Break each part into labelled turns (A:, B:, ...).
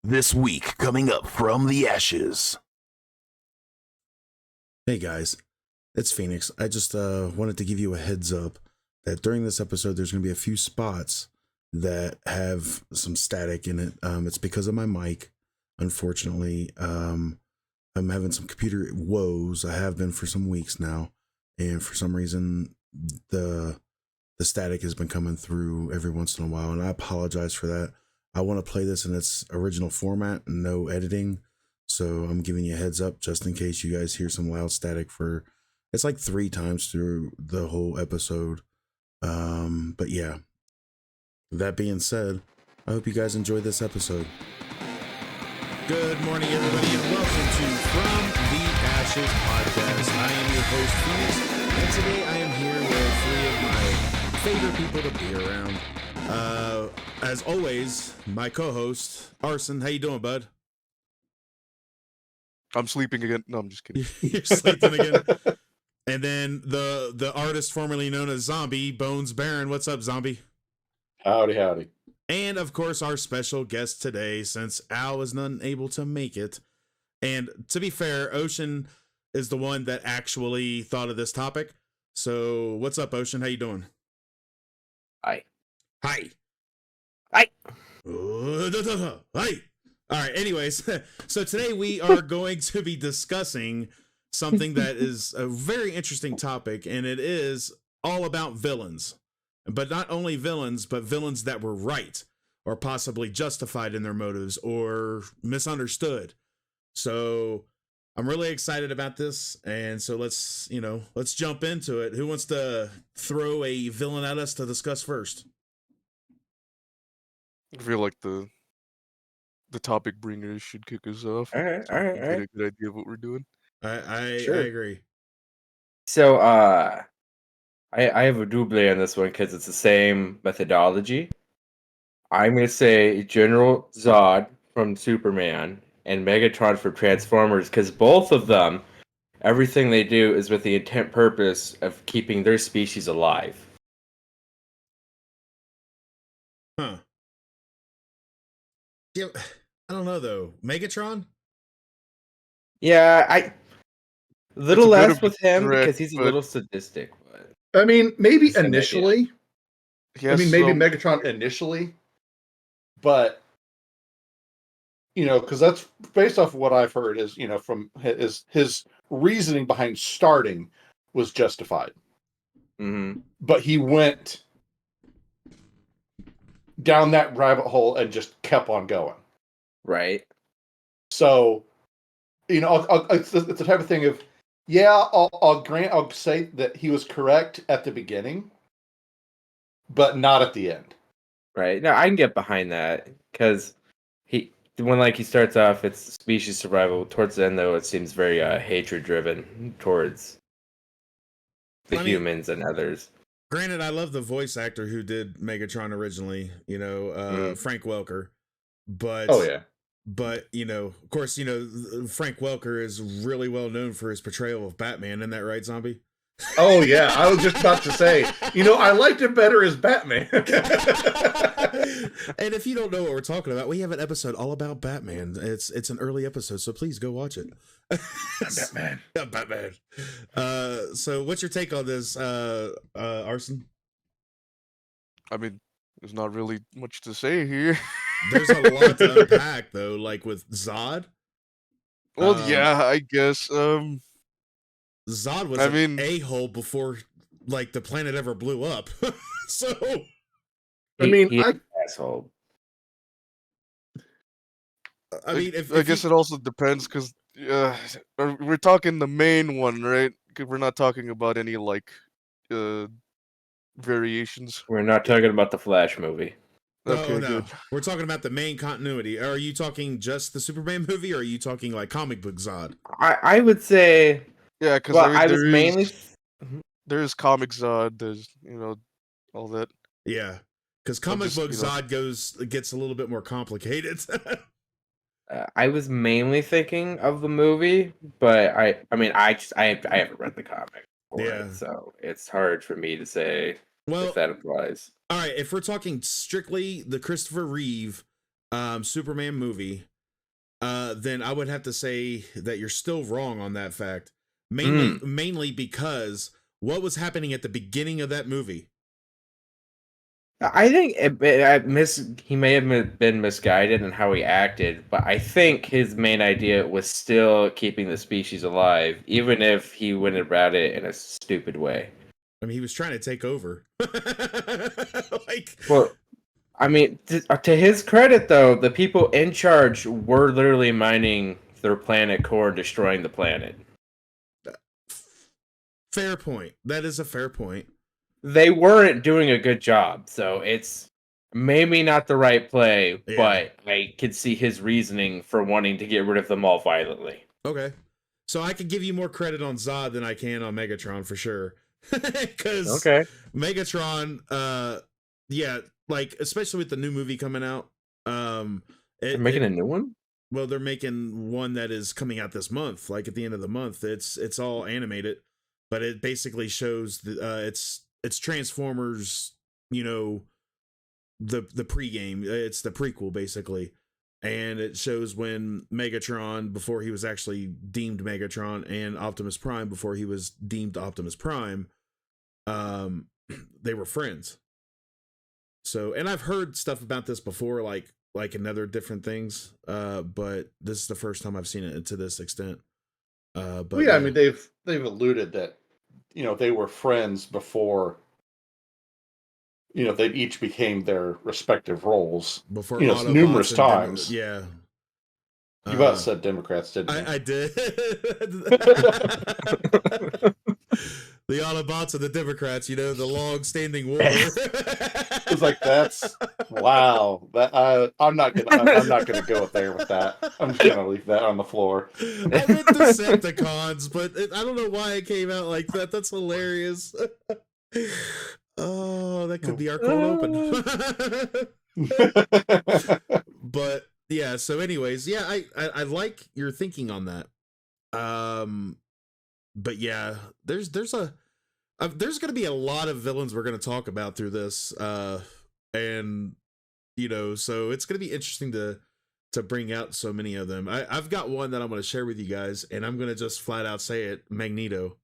A: This week, coming up from the ashes.
B: Hey guys, it's Phoenix. I just wanted to give you a heads up that during this episode, there's going to be a few spots that have some static in it. It's because of my mic. Unfortunately, I'm having some computer woes. I have been for some weeks now, and for some reason, the static has been coming through every once in a while, and I apologize for that. I want to play this in its original format, no editing. So I'm giving you a heads up just in case you guys hear some loud static for it's like 3 times through the whole episode. But yeah. That being said, I hope you guys enjoy this episode. Good morning, everybody, and welcome to From the Ashes podcast. I am your host, Phoenix, and today I am here with 3 of my favorite people to be around. As always, my co-host, Arson. How you doing, bud?
C: I'm sleeping again. No, I'm just kidding.
B: You're sleeping again. And then the artist formerly known as Zhombi, Bones Baron. What's up, Zhombi?
D: Howdy, howdy.
B: And of course, our special guest today, since Al was unable to make it. And to be fair, Ocean is the one that actually thought of this topic. So what's up, Ocean? How you doing?
D: Hi.
B: Hi.
D: Hi.
B: Hi. All right, anyways, so today we are going to be discussing something that is a very interesting topic, and it is all about villains. But not only villains, but villains that were right, or possibly justified in their motives, or misunderstood. So I'm really excited about this, and so let's jump into it. Who wants to throw a villain at us to discuss first?
C: I feel like the topic bringers should kick us off.
D: All right.
C: Get a good idea of what we're doing.
B: I
D: Sure.
B: agree.
D: So, I have a double on this one because it's the same methodology. I'm going to say General Zod from Superman and Megatron for Transformers because both of them, everything they do is with the intent purpose of keeping their species alive.
B: Huh. Yeah, I don't know though. Megatron?
D: Yeah, a little
C: It's a bit
D: less
C: of a
D: with him
C: threat,
D: because he's a
C: but-
D: little sadistic. But
E: I mean, maybe
D: Same idea.
E: initially.
C: Yes,
E: I mean, maybe Megatron initially, but because that's based off of what I've heard is from his reasoning behind starting was justified, but he went down that rabbit hole and just kept on going.
D: right.
E: So, it's the type of thing of, I'll say that he was correct at the beginning, but not at the end.
D: Right. No, I can get behind that because when he starts off, it's species survival. Towards the end, though, it seems very hatred driven towards the humans and others.
B: Granted, I love the voice actor who did Megatron originally, Frank Welker. But
E: Oh yeah.
B: But of course, Frank Welker is really well known for his portrayal of Batman. Isn't that right, Zombie?
E: Oh yeah. I was just about to say, I liked it better as Batman.
B: And if you don't know what we're talking about, we have an episode all about Batman. It's an early episode, so please go watch it.
E: Batman.
B: Yeah, Batman. So what's your take on this, Arson?
C: I mean, there's not really much to say here.
B: There's a lot to unpack, though, like with Zod.
C: Well, yeah, I guess.
B: Zod was an a-hole before, the planet ever blew up. So,
D: He's an asshole.
B: I mean,
C: I guess it also depends because we're talking the main one, right? 'Cause we're not talking about any variations.
D: We're not talking about the Flash movie.
C: Okay,
B: no.
C: good.
B: We're talking about the main continuity. Are you talking just the Superman movie, or are you talking like comic book Zod?
D: I would say.
C: Yeah, because there's comic Zod. There's all that.
B: Yeah, because comic book Zod gets a little bit more complicated.
D: I was mainly thinking of the movie, but I haven't read the comic for it, so it's hard for me to say if that applies.
B: All right, if we're talking strictly the Christopher Reeve Superman movie, then I would have to say that you're still wrong on that fact.
D: Mm.
B: Mainly because what was happening at the beginning of that movie?
D: I think he may have been misguided in how he acted, but I think his main idea was still keeping the species alive, even if he went about it in a stupid way.
B: I mean, he was trying to take over. Like,
D: Well, I mean, to his credit, though, the people in charge were literally mining their planet core and destroying the planet.
B: fair point. That is a fair point.
D: They weren't doing a good job, so it's maybe not the right play,
B: Yeah.
D: but I could see his reasoning for wanting to get rid of them all violently.
B: Okay. So I could give you more credit on Zod than I can on Megatron for sure. Because Megatron, yeah, like especially with the new movie coming out,
D: They're making a new one?
B: well, they're making one that is coming out this month, like at the end of the month. It's all animated, but it basically shows the it's Transformers, you know, the pregame. It's the prequel basically, and it shows when Megatron, before he was actually deemed Megatron, and Optimus Prime before he was deemed Optimus Prime, they were friends. So, and I've heard stuff about this before, like in other different things, but this is the first time I've seen it to this extent. But
E: Well, yeah, I mean they've alluded that they were friends before they each became their respective roles.
B: before
E: Numerous
B: Autobots and
E: times.
B: yeah.
E: You about said Democrats, didn't you?
B: I did. The Autobots and the Democrats, the long-standing war.
E: It's like that's wow. That I'm not gonna go there with that. I'm just gonna leave that on the floor.
B: I meant Decepticons, but I don't know why it came out like that. That's hilarious. Oh, that could be our cold open. But yeah, so anyways, yeah, I like your thinking on that. But yeah, there's gonna be a lot of villains we're gonna talk about through this, and so it's gonna be interesting to bring out so many of them. I've got one that I'm gonna share with you guys, and I'm gonna just flat out say it: Magneto.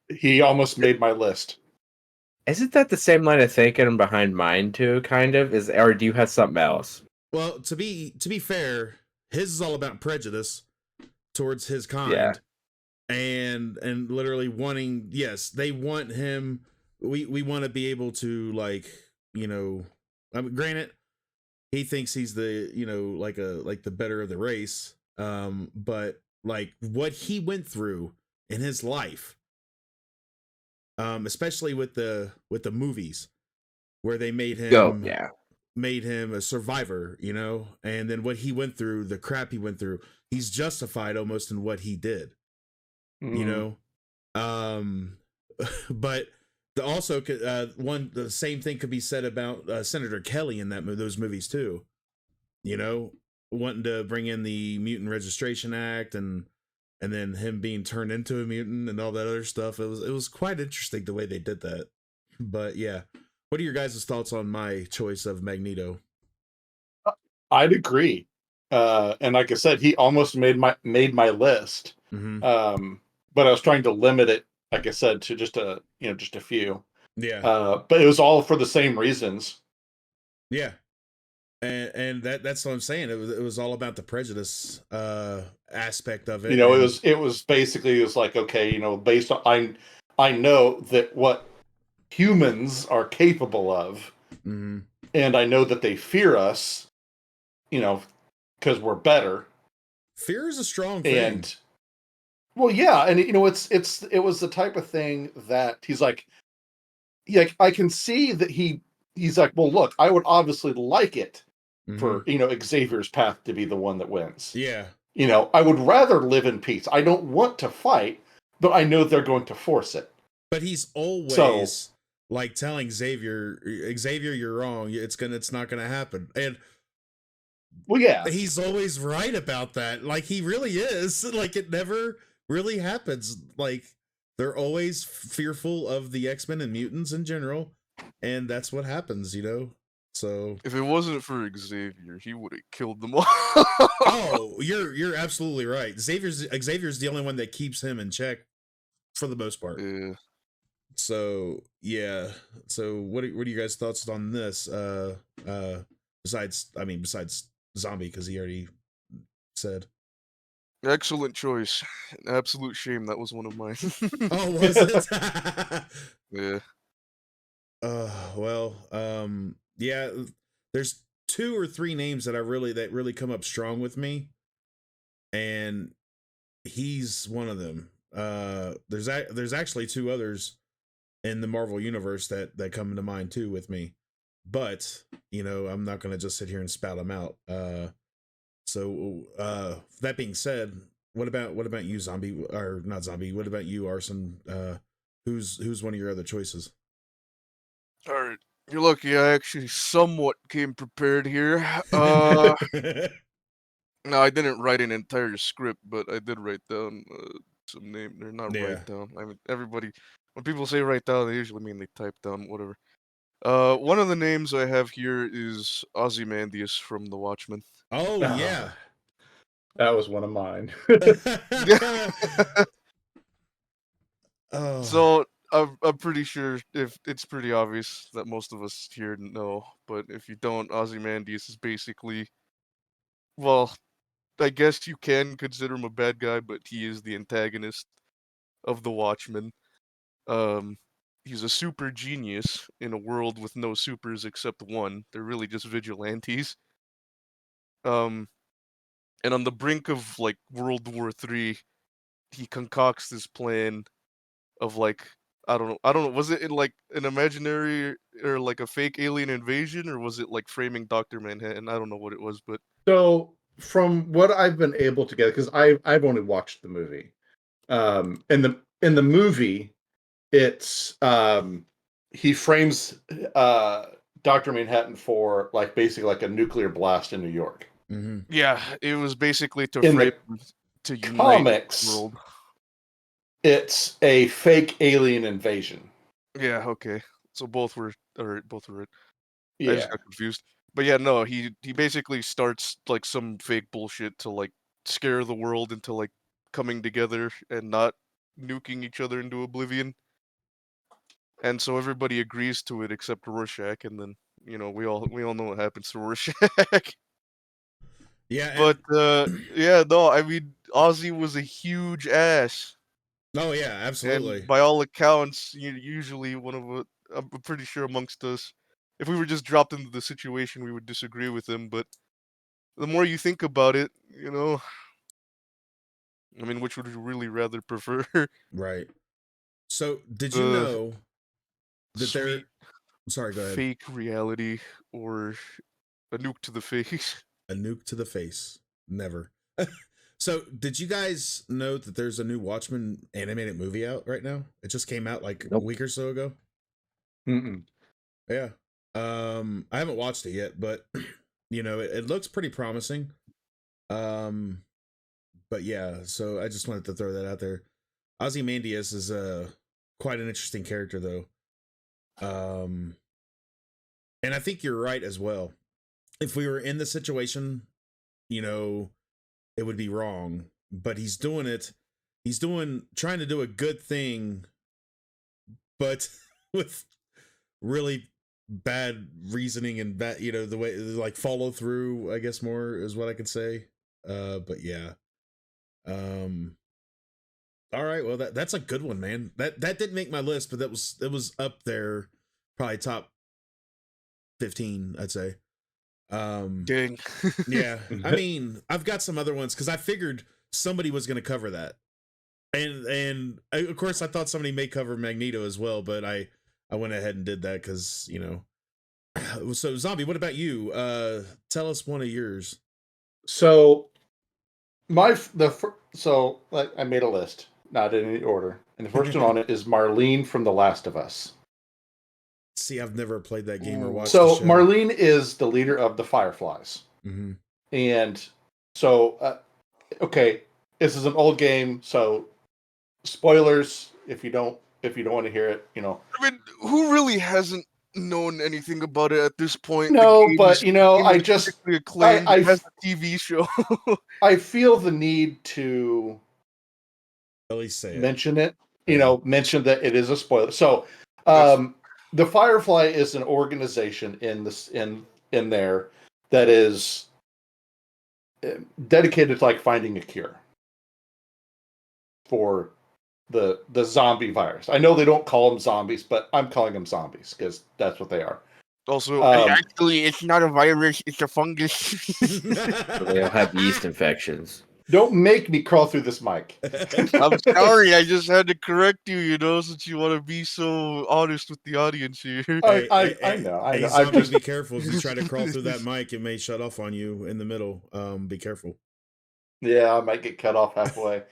E: He almost made my list.
D: Isn't that the same line of thinking behind mine too? Kind of or do you have something else?
B: Well, to be fair, his is all about prejudice towards his kind.
D: Yeah.
B: And literally wanting, yes, they want him. We want to be able to, like, I mean, granted, he thinks he's the like the better of the race, but like what he went through in his life, especially with the movies where they made him a survivor, and then what he went through, the crap he went through, he's justified almost in what he did. But the same thing could be said about Senator Kelly in those movies too, wanting to bring in the Mutant Registration Act and then him being turned into a mutant and all that other stuff. It was quite interesting the way they did that. But yeah, what are your guys' thoughts on my choice of Magneto?
E: I'd agree, and like I said, he almost made my list.
B: Mm-hmm.
E: But I was trying to limit it, like I said, to just a few.
B: Yeah.
E: But it was all for the same reasons.
B: Yeah. And that's what I'm saying. It was all about the prejudice aspect of it.
E: It was basically like, okay, based on I know that what humans are capable of,
B: mm-hmm.
E: and I know that they fear us, because we're better.
B: Fear is a strong thing.
E: And well, yeah, and it was the type of thing that he's like, I can see that he's like, well, look, I would obviously like it for Xavier's path to be the one that wins.
B: Yeah.
E: I would rather live in peace. I don't want to fight, but I know they're going to force it.
B: But he's always like telling Xavier, you're wrong. It's not gonna happen. And
E: well, yeah,
B: he's always right about that. Like, he really is. Like, it never really happens. Like, they're always fearful of the X-Men and mutants in general, and that's what happens. So
C: If it wasn't for Xavier, he would have killed them all.
B: oh, you're absolutely right. Xavier's the only one that keeps him in check for the most part.
C: Yeah.
B: So yeah. So what are you guys' thoughts on this? Besides Zombie, because he already said.
C: Excellent choice. An absolute shame that was one of mine.
B: Oh, was it?
C: Yeah.
B: Well, yeah. There's 2 or 3 names that really come up strong with me, and he's one of them. There's actually 2 others in the Marvel universe that come to mind too with me, but I'm not gonna just sit here and spout them out. So that being said, what about you, Zombie, or not Zombie? What about you, Arson? Who's one of your other choices?
C: All right. You're lucky I actually somewhat came prepared here. No, I didn't write an entire script, but I did write down some name. They're not
B: Yeah.
C: write down. I mean, everybody, when people say write down, they usually mean they type down whatever. One of the names I have here is Ozymandias from The Watchmen.
B: Oh yeah.
E: That was one of mine.
B: Oh.
C: So I'm pretty sure if it's pretty obvious that most of us here know, but if you don't, Ozymandias is basically, well, I guess you can consider him a bad guy, but he is the antagonist of the Watchmen. He's a super genius in a world with no supers except one. They're really just vigilantes. Um, and on the brink of like World War III, he concocts this plan of like I don't know. Was it in like an imaginary or like a fake alien invasion, or was it like framing Doctor Manhattan? I don't know what it was, but
E: So from what I've been able to get, because I've only watched the movie. In the movie, it's he frames Dr. Manhattan for like basically like a nuclear blast in New York.
B: Mm-hmm.
C: yeah, it was basically to
E: In
C: frame
E: the
C: to unite the
E: comics,
C: world.
E: it's a fake alien invasion.
C: Yeah, okay. So both were it. I just
E: Yeah.
C: got confused. But yeah, no, he basically starts like some fake bullshit to like scare the world into like coming together and not nuking each other into oblivion. And so everybody agrees to it except Rorschach, and then we all know what happens to Rorschach.
B: Yeah.
C: But yeah, no, I mean Ozzy was a huge ass,
B: Oh yeah, absolutely.
C: and by all accounts, usually one of I'm pretty sure amongst us, if we were just dropped into the situation, we would disagree with him. But the more you think about it, I mean, which would you really rather prefer?
B: Right. So did you
C: The
B: know that
C: sweet
B: sorry, go ahead.
C: fake reality or a nuke to the face?
B: A nuke to the face. Never. So did you guys know that there's a new Watchmen animated movie out right now? It just came out like a
D: Nope.
B: week or so ago.
E: Mm-mm.
B: Yeah. I haven't watched it yet, but it looks pretty promising. But yeah, so I just wanted to throw that out there. Ozymandias is quite an interesting character though. And I think you're right as well. If we were in the situation, it would be wrong, but he's doing it. He's trying to do a good thing, but with really bad reasoning and bad, the way like follow through, I guess more is what I could say. But yeah. All right, well that's a good one, man. That didn't make my list, but it was up there, probably top 15, I'd say.
C: Dang.
B: Yeah. I mean, I've got some other ones because I figured somebody was going to cover that, and of course I thought somebody may cover Magneto as well, but I went ahead and did that because So Zombie, what about you? Tell us one of yours.
E: So I made a list, not in any order, and the first one on it is Marlene from The Last of Us.
B: See, I've never played that game or watched
E: So
B: the show.
E: Marlene is the leader of the Fireflies, and so okay, this is an old game, so spoilers if you don't want to hear it.
C: I mean, who really hasn't known anything about it at this point.
E: No,
C: the game
E: but
C: is,
E: you know,
C: the game
E: I
C: is
E: just
C: critically acclaimed.
E: I
C: It has a TV show.
E: I feel the need to
B: At least say it.
E: mention it.
B: Yeah.
E: Mention that it is a spoiler. So, the Firefly is an organization in there that is dedicated to like finding a cure for the zombie virus. I know they don't call them zombies, but I'm calling them zombies because that's what they are.
C: Also,
F: Actually, it's not a virus; it's a fungus.
D: So they all have yeast infections.
E: Don't make me crawl through this mic.
C: I'm sorry, I just had to correct you, since you want to be so honest with the audience here.
E: I know.
B: Hey,
E: I'm
B: zombie,
E: just
B: be careful. If you try to crawl through that mic, it may shut off on you in the middle. Be careful.
E: yeah, I might get cut off halfway.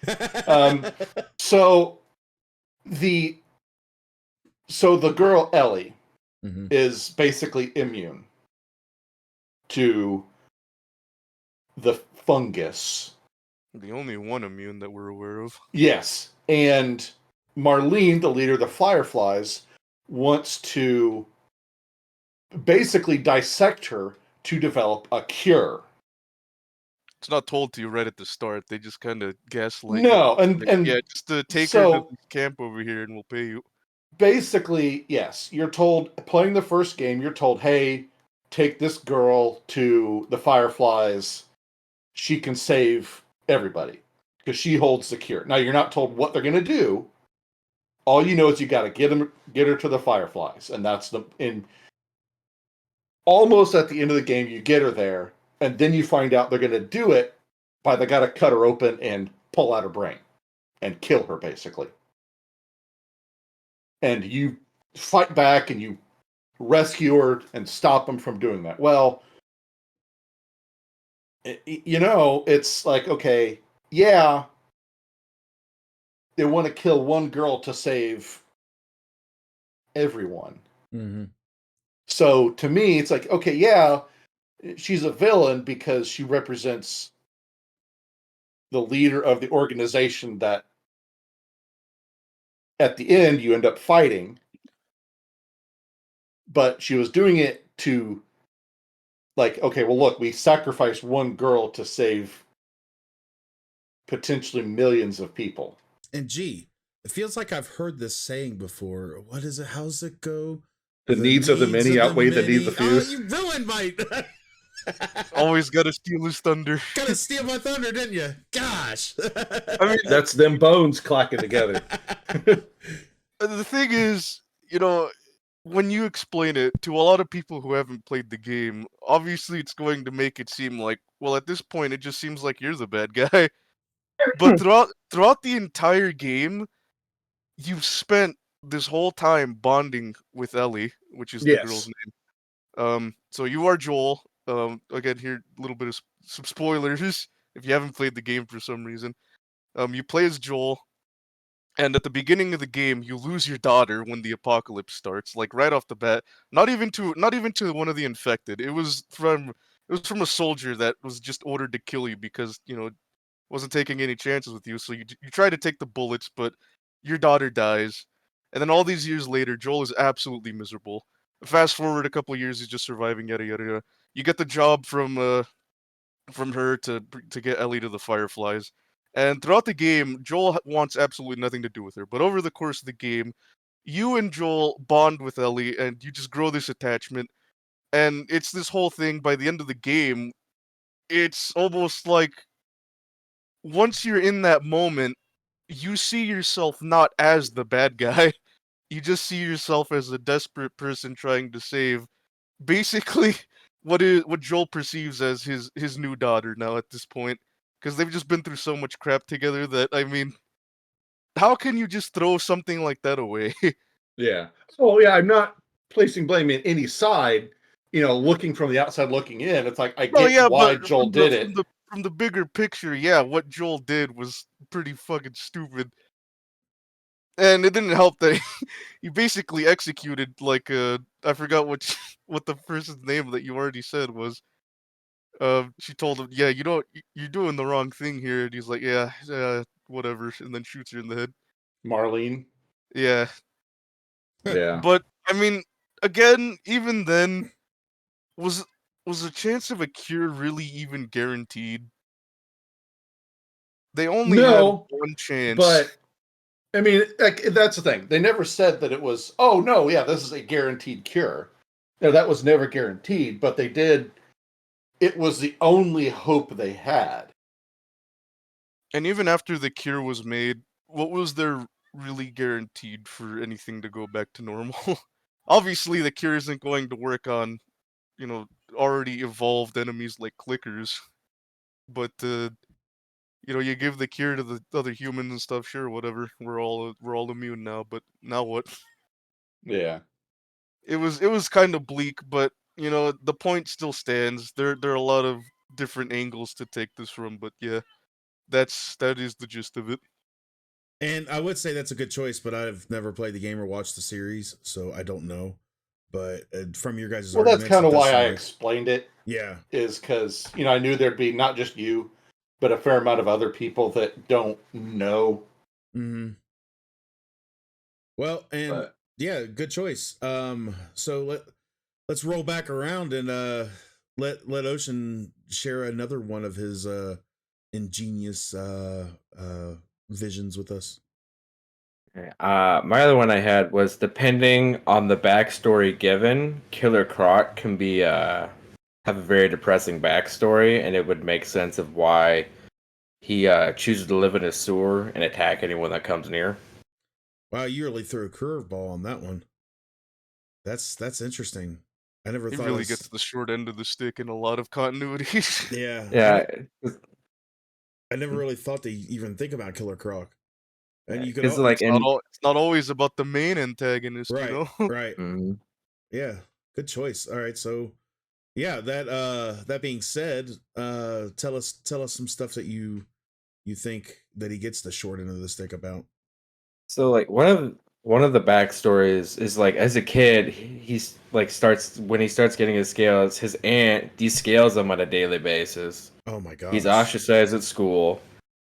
E: So the girl Ellie
B: Mhm.
E: is basically immune to the fungus.
C: The only one immune that we're aware of.
E: Yes, and Marlene, the leader of the Fireflies, wants to basically dissect her to develop a cure.
C: It's not told to you right at the start. They just kind of gaslight
E: No,
C: you.
E: and
C: Yeah, just take her
E: so
C: to this camp over here and we'll pay you.
E: basically, yes, you're told, playing the first game, you're told, hey, take this girl to the Fireflies. She can save everybody because she holds the cure. Now, you're not told what they're going to do. All you know is you got to get her to the Fireflies, and that's almost at the end of the game. You get her there, and then you find out they're going to do it by they got to cut her open and pull out her brain and kill her, basically. And you fight back and you rescue her and stop them from doing that. Well, it's like, okay, yeah, they want to kill one girl to save everyone.
B: Mm-hmm.
E: So to me, it's like, okay, yeah, she's a villain because she represents the leader of the organization that at the end you end up fighting. But she was doing it to, like, okay, well, look, we sacrificed one girl to save potentially millions of people.
B: And gee, it feels like I've heard this saying before. What is it? How's it go?
E: The needs of the many outweigh the needs of the few.
B: Oh, you ruined my.
C: Always gotta steal his thunder.
B: Gotta steal my thunder, didn't you? Gosh.
C: I mean,
E: That's them bones clacking together.
C: the thing is, when you explain it to a lot of people who haven't played the game, obviously it's going to make it seem like, well, at this point, it just seems like you're the bad guy. But throughout the entire game, you've spent this whole time bonding with Ellie, which is the girl's name. So you are Joel. Again, here a little bit of some spoilers if you haven't played the game for some reason. You play as Joel, and at the beginning of the game, you lose your daughter when the apocalypse starts, like right off the bat. Not even to one of the infected. It was from a soldier that was just ordered to kill you because wasn't taking any chances with you. So you try to take the bullets, but your daughter dies. And then all these years later, Joel is absolutely miserable. Fast forward a couple years, he's just surviving, yada yada yada. You get the job from her to get Ellie to the Fireflies. And throughout the game, Joel wants absolutely nothing to do with her. But over the course of the game, you and Joel bond with Ellie, and you just grow this attachment. And it's this whole thing. By the end of the game, it's almost like once you're in that moment, you see yourself not as the bad guy. You just see yourself as a desperate person trying to save, basically, what Joel perceives as his new daughter now at this point, because they've just been through so much crap together that, I mean, how can you just throw something like that away?
E: Yeah. Oh, yeah. I'm not placing blame in any side. Looking from the outside, looking in, it's like I get why Joel did it.
C: From the bigger picture, yeah, what Joel did was pretty fucking stupid. And it didn't help that he basically executed like I forgot what the person's name that you already said was. She told him, "Yeah, you're doing the wrong thing here," and he's like, "Yeah, whatever," and then shoots her in the head.
E: Marlene.
C: Yeah,
E: Yeah.
C: but I mean, again, even then, was the chance of a cure really even guaranteed? They only had
E: No,
C: one chance.
E: but I mean, like, that's the thing. They never said that it was, oh no, yeah, this is a guaranteed cure. No, that was never guaranteed, but they did. It was the only hope they had.
C: And even after the cure was made, what was there really guaranteed for anything to go back to normal? Obviously, the cure isn't going to work on, already evolved enemies like clickers. But you give the cure to the other humans and stuff. Sure, whatever. We're all immune now. But now what?
E: Yeah.
C: It was kind of bleak, but the point still stands. There are a lot of different angles to take this from, but yeah, that is the gist of it.
B: And I would say that's a good choice, but I've never played the game or watched the series, so I don't know. But from your guys'
E: Well, that's
B: arguments,
E: kind
B: it
E: of
B: does
E: why
B: sound
E: I
B: like-
E: explained it.
B: Yeah.
E: Is because I knew there'd be not just you, but a fair amount of other people that don't know.
B: Mm-hmm. Well, and
E: But
B: yeah, good choice. So let's roll back around and let Ocean share another one of his ingenious visions with us.
D: Okay, my other one I had was depending on the backstory given, Killer Croc can be have a very depressing backstory, and it would make sense of why he chooses to live in a sewer and attack anyone that comes near.
B: Wow, you really threw a curveball on that one. That's interesting. I never
C: He
B: thought
C: really
B: of
C: gets the short end of the stick in a lot of continuities.
B: Yeah.
D: Yeah,
B: I never really thought to even think about Killer Croc. And you could
D: because like
C: It's not always about the main antagonist,
B: right, right.
D: Mhm.
B: Yeah, good choice. All right, so yeah, that being said, tell us some stuff that you think that he gets the short end of the stick about.
D: So like one of the backstories is like as a kid he's like starts when he starts getting his scales, his aunt descales him on a daily basis.
B: Oh my gosh.
D: He's ostracized at school.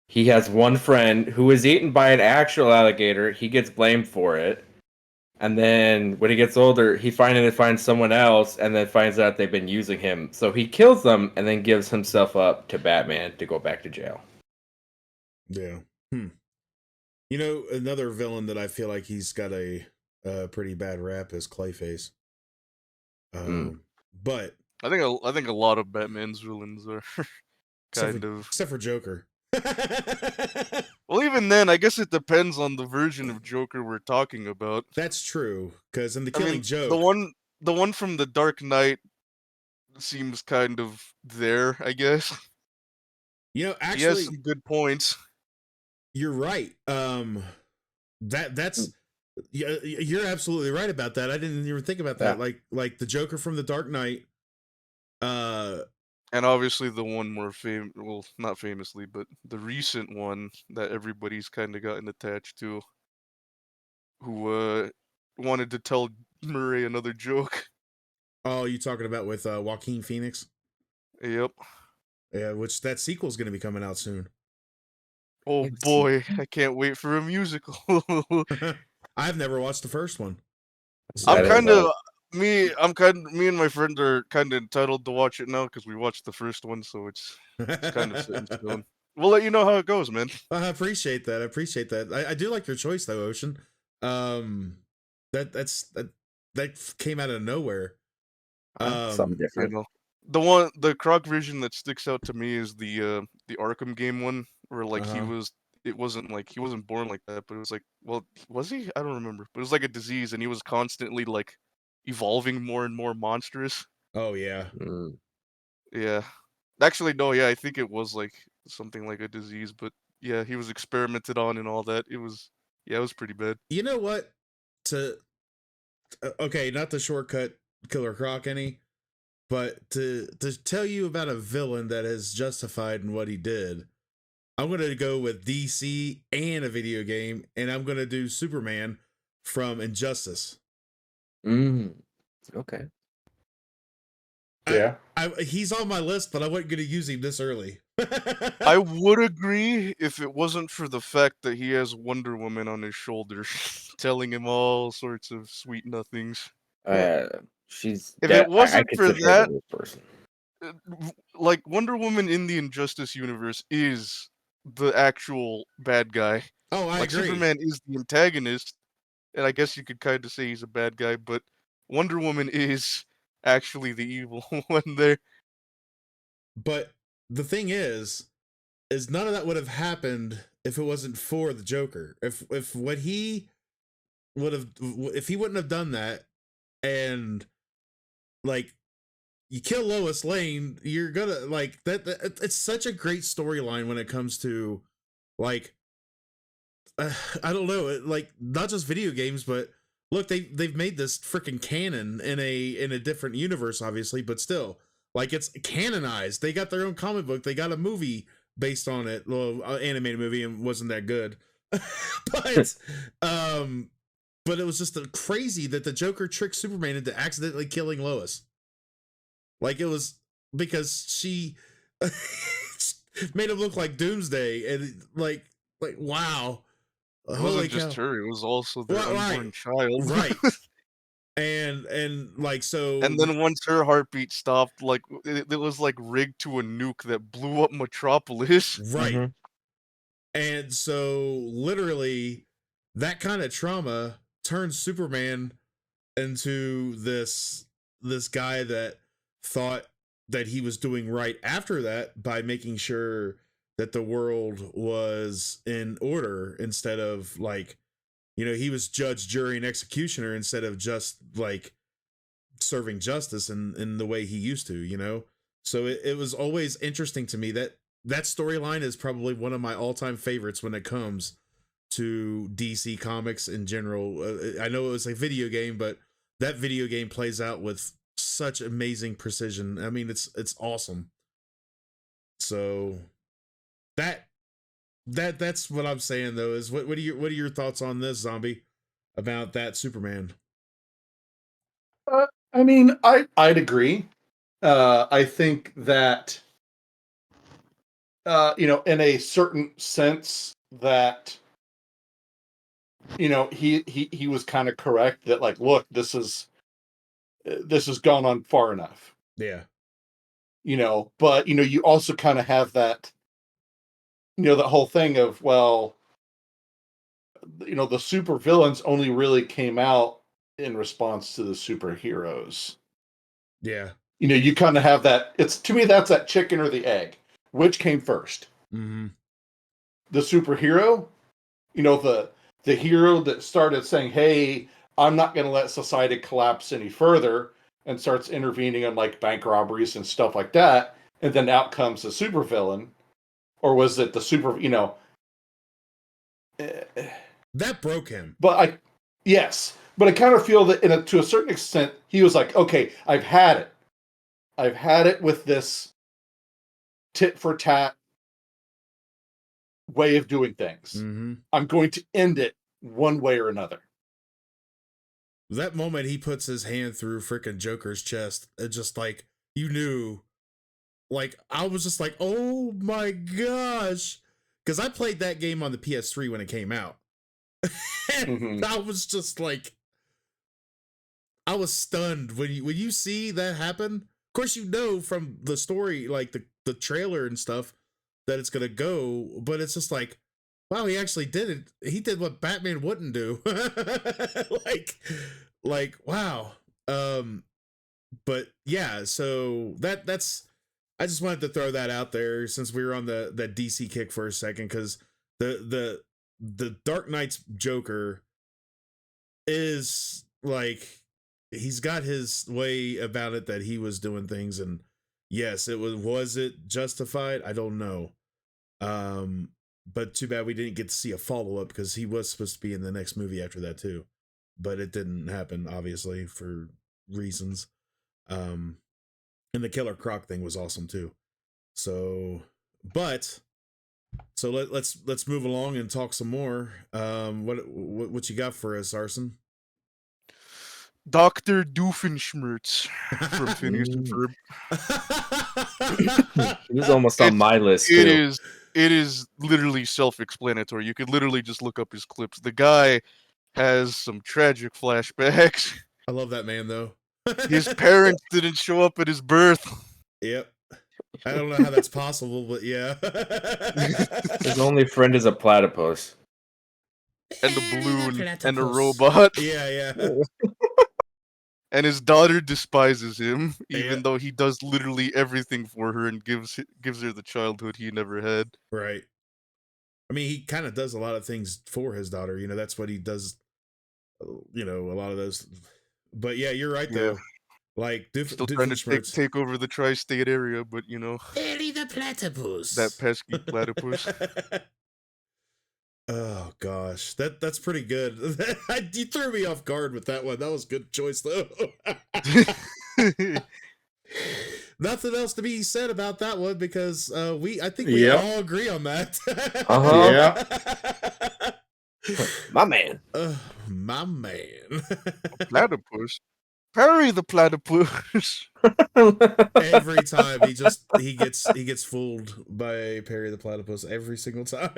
D: He has one friend who is eaten by an actual alligator. He gets blamed for it. And then when he gets older, he finally finds someone else and then finds out they've been using him. So he kills them and then gives himself up to Batman to go back to jail.
B: Yeah. Another villain that I feel like he's got a pretty bad rap is Clayface. But
C: I think a lot of Batman's villains are
B: except for Joker.
C: Well, even then, I guess it depends on the version of Joker we're talking about.
B: That's true, because in the
C: I
B: Killing
C: mean,
B: Joke,
C: the one from the Dark Knight seems kind of there, I guess. He has
B: actually,
C: some good points.
B: you're right. That's you're absolutely right about that. I didn't even think about that.
D: Yeah.
B: Like the Joker from the Dark Knight.
C: And obviously the one more well, not famously, but the recent one that everybody's kind of gotten attached to, who wanted to tell Murray another joke.
B: Oh, you talking about with Joaquin Phoenix?
C: Yep.
B: Yeah, which that sequel's going to be coming out soon.
C: Oh boy, I can't wait for a musical.
B: I've never watched the first one.
C: I'm kind of me and my friend are kind of entitled to watch it now because we watched the first one, so it's kind of set in stone. We'll let you know how it goes, man.
B: I appreciate that. I do like your choice though, Ocean. That came out of nowhere.
D: Something different.
C: I know. The Croc vision that sticks out to me is the Arkham game one, where like it wasn't like he wasn't born like that, but it was like, well, was he? I don't remember. But it was like a disease, and he was constantly like evolving more and more monstrous.
B: Oh yeah.
C: Yeah. Actually, no, yeah, I think it was like something like a disease, but yeah, he was experimented on and all that. It was pretty bad.
B: You know what? Okay, not the shortcut Killer Croc any, but to tell you about a villain that is justified in what he did, I'm going to go with DC and a video game, and I'm going to do Superman from Injustice.
D: Okay.
E: Yeah.
B: He's on my list, but I wasn't going to use him this early.
C: I would agree if it wasn't for the fact that he has Wonder Woman on his shoulder, telling him all sorts of sweet nothings.
D: She's
C: If
D: dead.
C: it wasn't
D: I
C: for
D: consider her
C: that,
D: the worst person.
C: like Wonder Woman in the Injustice universe is the actual bad guy.
B: Oh, I
C: Like
B: agree.
C: Superman is the antagonist, and I guess you could kind of say he's a bad guy, but Wonder Woman is actually the evil one there.
B: But the thing is none of that would have happened if it wasn't for the Joker. If what he would have, if he wouldn't have done that, and like you kill Lois Lane, you're gonna like that. It's such a great storyline when it comes to like I don't know, like not just video games, but look, they've made this freaking canon in a different universe, obviously, but still, like it's canonized. They got their own comic book. They got a movie based on it, well, animated movie, and wasn't that good. but but it was just crazy that the Joker tricked Superman into accidentally killing Lois. Like it was because she made him look like Doomsday, and like wow.
C: It
B: Holy
C: wasn't just
B: cow.
C: her; it was also their unborn
B: Right.
C: child.
B: Right. and like so
C: And then once her heartbeat stopped, like it was like rigged to a nuke that blew up Metropolis.
B: right.
D: Mhm.
B: And so literally that kind of trauma turns Superman into this guy that thought that he was doing right after that by making sure that the world was in order instead of like, you know, he was judge, jury, and executioner instead of just like serving justice in the way he used to, you know? So it was always interesting to me that storyline is probably one of my all-time favorites when it comes to DC Comics in general. I know it was a video game, but that video game plays out with such amazing precision. I mean, it's awesome. So that's what I'm saying though, is what are your thoughts on this, Zombie, about that Superman?
E: I mean, I'd agree. I think that in a certain sense that he was kind of correct that like, look, this has gone on far enough.
B: Yeah.
E: But you also kind of have that that whole thing of, well, the super villains only really came out in response to the superheroes.
B: Yeah.
E: You kind of have that. It's, to me, that's that chicken or the egg. Which came first?
B: Mm-hmm.
E: The superhero, the hero that started saying, "Hey, I'm not going to let society collapse any further," and starts intervening on like bank robberies and stuff like that, and then out comes the supervillain, or was it the super?
B: That broke him.
E: But I kind of feel that to a certain extent, he was like, "Okay, I've had it. I've had it with this tit for tat way of doing things.
B: Mm-hmm.
E: I'm going to end it one way or another."
B: That moment he puts his hand through freaking Joker's chest, it just like, you knew, like, I was just like, oh my gosh. Because I played that game on the PS3 when it came out. And I was just like, I was stunned when you see that happen. Of course, you know from the story, like the trailer and stuff, that it's gonna go, but it's just like, wow, he actually did it. He did what Batman wouldn't do. like wow. But yeah, so that's, I just wanted to throw that out there since we were on the DC kick for a second, because the Dark Knight's Joker is like, he's got his way about it that he was doing things, and yes, was it justified? I don't know. But too bad we didn't get to see a follow-up, because he was supposed to be in the next movie after that too. But it didn't happen, obviously, for reasons. And the Killer Croc thing was awesome too. So let's move along and talk some more. What you got for us, Arson?
C: Dr. Doofenshmirtz from Phineas and
D: Mm.
C: Ferb.
D: He was almost on my list
C: It
D: too.
C: is literally self-explanatory. You could literally just look up his clips. The guy has some tragic flashbacks.
B: I love that man though.
C: His parents didn't show up at his birth.
B: Yep. I don't know how that's possible, but yeah.
D: His only friend is a platypus.
C: And a balloon and a robot.
B: Yeah.
C: And his daughter despises him, even
B: Yeah.
C: though he does literally everything for her and gives her the childhood he never had.
B: Right. I mean, he kind of does a lot of things for his daughter. You know, that's what he does. You know, a lot of those. But yeah, you're right though. Like,
C: Still trying to take over the tri-state area, but you know,
B: Perry the platypus.
C: that pesky platypus.
B: Oh gosh, that's pretty good. You threw me off guard with that one. That was a good choice though. Nothing else to be said about that one because I think we all agree on that.
D: My man.
B: My man.
C: Platypus. Perry the platypus.
B: Every time he gets fooled by Perry the platypus every single time.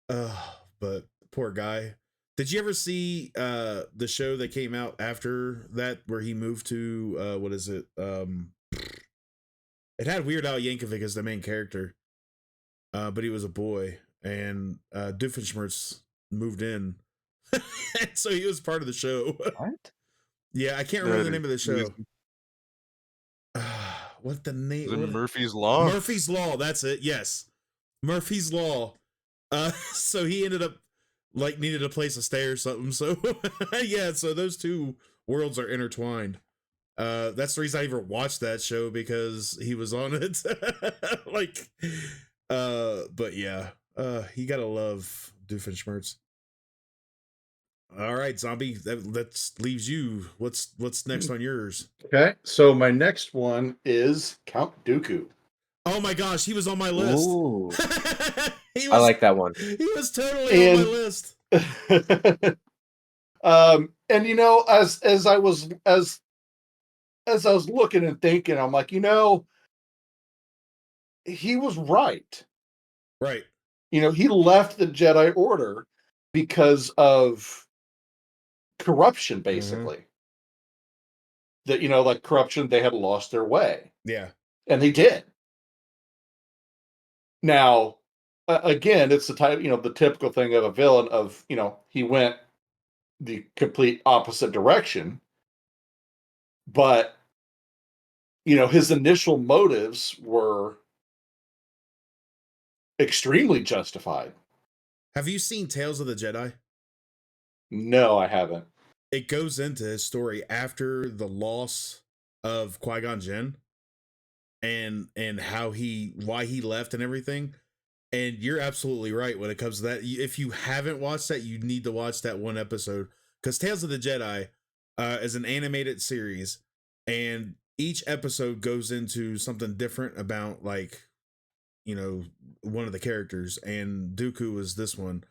B: But poor guy. Did you ever see the show that came out after that where he moved to what is it? It had Weird Al Yankovic as the main character. But he was a boy and Doofenshmirtz moved in. So he was part of the show.
D: What?
B: Yeah, I can't remember the name of the show. What the name?
C: What? Murphy's Law?
B: Murphy's Law, that's it. Yes. Murphy's Law. So he ended up like needed a place to stay or something. So yeah, so those two worlds are intertwined. That's the reason I ever watched that show because he was on it. Like but yeah. You gotta love Doofenshmirtz. All right, Zombie, that leaves you. What's next on yours?
E: Okay, so my next one is Count Dooku.
B: Oh my gosh, he was on my list.
D: Ooh. I like that one.
B: He was totally on my list.
E: And you know, as I was looking and thinking, I'm like, you know, he was right.
B: Right.
E: You know, he left the Jedi Order because of corruption, basically. That, you know, like corruption, they had lost their way.
B: Yeah.
E: And they did. Now, again, it's the type, you know, the typical thing of a villain of, you know, he went the complete opposite direction. But, you know, his initial motives were extremely justified.
B: Have you seen Tales of the Jedi?
E: No, I haven't.
B: It goes into his story after the loss of Qui-Gon Jinn and why he left and everything. And you're absolutely right when it comes to that. If you haven't watched that, you need to watch that one episode because Tales of the Jedi is an animated series and each episode goes into something different about, like, you know, one of the characters, and Dooku is this one,